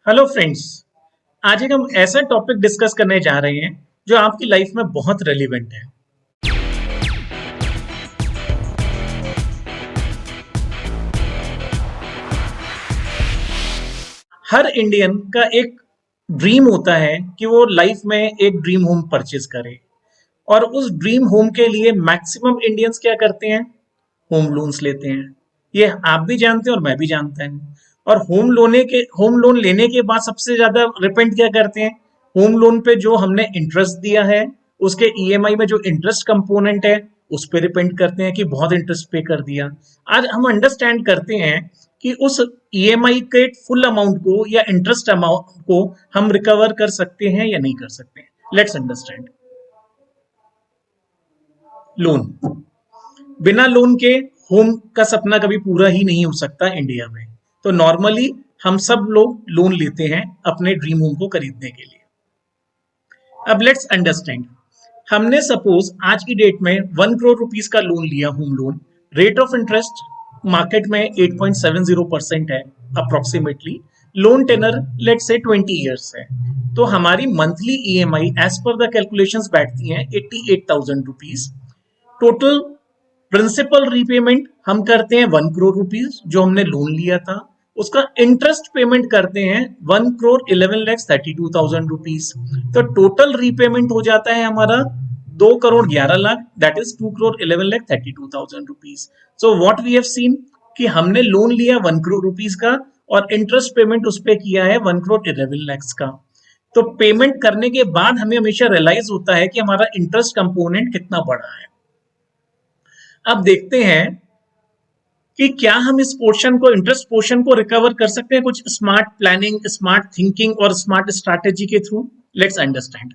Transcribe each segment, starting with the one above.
Hello friends. आज एक हम ऐसा टॉपिक डिस्कस करने जा रहे हैं जो आपकी लाइफ में बहुत रेलिवेंट है। हर इंडियन का एक ड्रीम होता है कि वो लाइफ में एक ड्रीम होम परचेज करे, और उस ड्रीम होम के लिए मैक्सिमम इंडियंस क्या करते हैं? होम लोन्स लेते हैं। ये आप भी जानते हैं और मैं भी जानता हूँ। और होम लोन लेने के बाद सबसे ज्यादा रिपेंड क्या करते हैं? होम लोन पे जो हमने इंटरेस्ट दिया है, उसके ईएमआई में जो इंटरेस्ट कंपोनेंट है, उस पे रिपेंड करते हैं कि बहुत इंटरेस्ट पे कर दिया। आज हम अंडरस्टैंड करते हैं कि उस ईएमआई के फुल अमाउंट को या इंटरेस्ट अमाउंट को हम रिकवर कर सकते हैं या नहीं कर सकते। Let's understand. लोन, बिना लोन के होम का सपना कभी पूरा ही नहीं हो सकता इंडिया में। तो नॉर्मली हम सब लोग लोन लेते हैं अपने ड्रीम होम को खरीदने के लिए। अब लेट्स अंडरस्टैंड। हमने सपोज आज की डेट में 1 करोड़ रुपीस का लोन लिया, home loan. Rate of interest market में 8.70% है approximately. Loan tenor let's say 20 years है। तो हमारी monthly EMI as per the calculations बैठती हैं 88,000 रुपीज। टोटल प्रिंसिपल रीपेमेंट हम करते हैं 1 करोड़ रुपीज जो हमने लोन लिया था। उसका इंटरेस्ट पेमेंट करते हैं 1 करोड़ 11,32,000 रुपीज। तो टोटल रीपेमेंट हो जाता है हमारा 2 crore 11 lakh, that is 2 crore 11,32,000 rupees. So what we have seen कि हमने लोन लिया 1 करोड़ रुपीज का और इंटरेस्ट पेमेंट उस पर किया है 1 करोड़ 11 लाख का। तो पेमेंट करने के बाद हमें हमेशा रियलाइज होता है कि हमारा इंटरेस्ट कंपोनेंट कितना बड़ा है। अब देखते हैं कि क्या हम इस पोर्शन को, इंटरेस्ट पोर्शन को रिकवर कर सकते हैं कुछ स्मार्ट प्लानिंग, स्मार्ट थिंकिंग और स्मार्ट स्ट्रैटेजी के थ्रू। Let's understand.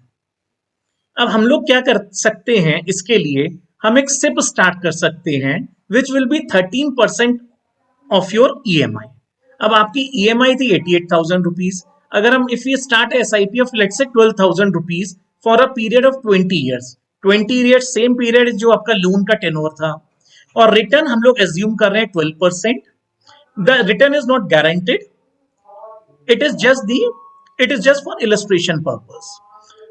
अब हम लोग क्या कर सकते हैं इसके लिए? हम एक सिप स्टार्ट कर सकते हैं which will be 13% of your EMI. अब आपकी ईएमआई थी 88,000 रुपीज। अगर हम if you start S I P of let's say 12,000 rupees for a period of 20 years, 20 years same period जो आपका लोन का टेनोर था, और रिटर्न हम लोग एज्यूम कर रहे हैं 12%। The return is not guaranteed, it is just the it is just for illustration purpose.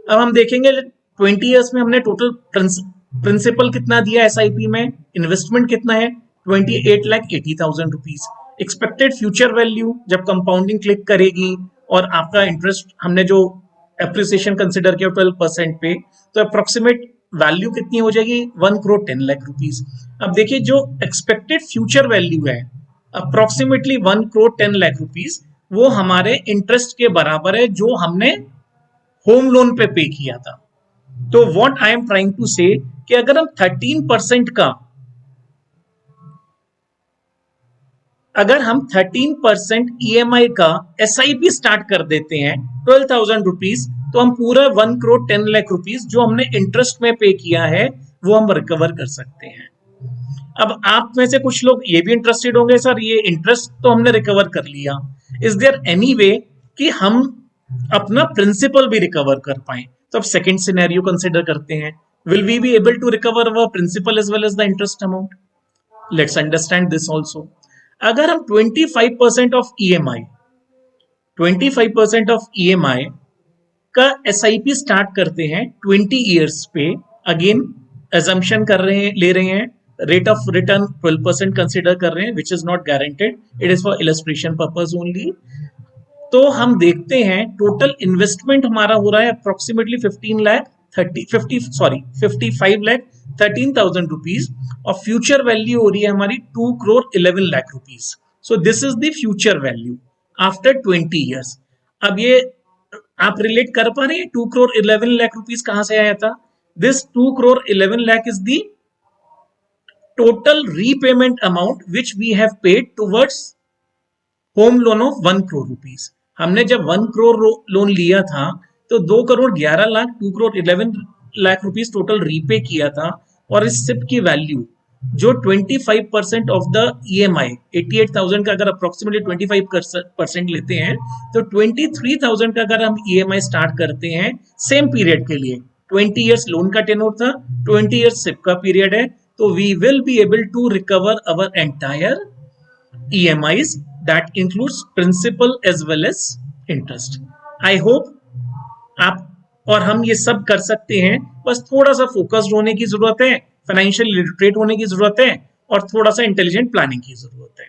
अब हम देखेंगे 20 ईयर्स में हमने टोटल प्रिंसिपल कितना दिया एसआईपी में, इन्वेस्टमेंट कितना है 28,80,000 रुपीज। एक्सपेक्टेड फ्यूचर वैल्यू जब कंपाउंडिंग क्लिक करेगी और आपका इंटरेस्ट हमने जो एप्रिसिएशन कंसिडर किया 12% पे, तो अप्रोक्सीमेट वैल्यू कितनी हो जाएगी 1 करोड़ 10 लाख रुपीज। अब देखिए जो एक्सपेक्टेड फ्यूचर वैल्यू है अप्रोक्सीमेटली 1 करोड़ 10 लाख रुपीज, वो हमारे इंटरेस्ट के बराबर है जो हमने होम लोन पे किया था। तो what I am trying to say कि अगर हम 13% का, अगर हम 13% ईएमआई का एसआईपी स्टार्ट कर देते हैं 12,000 रुपीज, तो हम पूरा 1 करोड़ 10 लाख रुपीज जो हमने इंटरेस्ट में पे किया है वो हम रिकवर कर सकते हैं। अब आप में से कुछ लोग ये भी इंटरेस्टेड होंगे, सर ये इंटरेस्ट तो हमने रिकवर कर लिया, इज देयर एनी वे कि हम अपना प्रिंसिपल भी रिकवर कर पाए? तो अब सेकंड सिनेरियो कंसिडर करते हैं, will we be able to recover our principal as well as the interest amount? Let's understand this also. अगर हम 25% ऑफ ईएमआई 25% ऑफ ईएमआई का एसआईपी स्टार्ट करते हैं 20 ईयर्स पे, अगेन एजम्पशन कर रहे हैं, ले रहे हैं, रेट ऑफ रिटर्न 12% कंसिडर कर रहे हैं which is not guaranteed, it is for illustration purpose only. तो हम देखते हैं टोटल इन्वेस्टमेंट हमारा हो रहा है अप्रोक्सीमेटली 55 लाख 13,000 रुपीज, और फ्यूचर वैल्यू हो रही है हमारी 2 crore 11 lakh rupees. So this is the future value after 20 years. अब ये आप रिलेट कर पा रहे हैं 2 करोड़ 11 लाख रुपीज कहां से आया था? This 2 crore 11 lakh is the total repayment amount which we have paid towards home loan of 1 crore rupees. हमने जब 1 करोड़ लोन लिया था तो 2 crore 11 lakh, 2 crore 11 lakh rupees total repay किया था। और इस सिप की वैल्यू जो 25% ऑफ द ईएमआई 88,000 का अगर अप्रोक्सीमेटली 25% लेते हैं, तो 23,000 का अगर हम ईएमआई स्टार्ट करते हैं सेम पीरियड के लिए, 20 ईयर्स लोन का टेन्योर था, 20 ईयर्स सिप का पीरियड है, तो we will be able to recover our entire EMIs that includes principal as well as interest. आई होप आप और हम ये सब कर सकते हैं, बस थोड़ा सा फोकस्ड होने की जरूरत है, फाइनेंशियल लिटरेट होने की जरूरत है, और थोड़ा सा इंटेलिजेंट प्लानिंग की जरूरत है।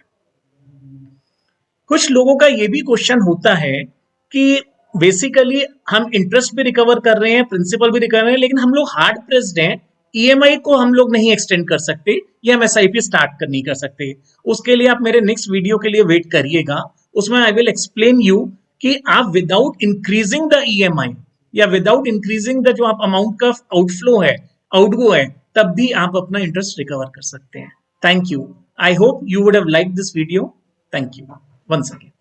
कुछ लोगों का ये भी क्वेश्चन होता है कि बेसिकली हम इंटरेस्ट भी रिकवर कर रहे हैं, प्रिंसिपल भी रिकवर कर रहे हैं, लेकिन हम लोग हार्ड प्रेस्ड हैं, ईएमआई को हम लोग नहीं एक्सटेंड कर सकते, या हम एसआईपी स्टार्ट कर नहीं कर सकते। उसके लिए आप मेरे नेक्स्ट वीडियो के लिए वेट करिएगा, उसमें आई विल एक्सप्लेन यू कि आप विदाउट इंक्रीजिंग द ईएमआई या विदाउट इंक्रीजिंग द जो आप अमाउंट का आउटफ्लो है, आउटगो है, तब भी आप अपना इंटरेस्ट रिकवर कर सकते हैं। Thank you. I hope you would have liked this video. Thank you once again.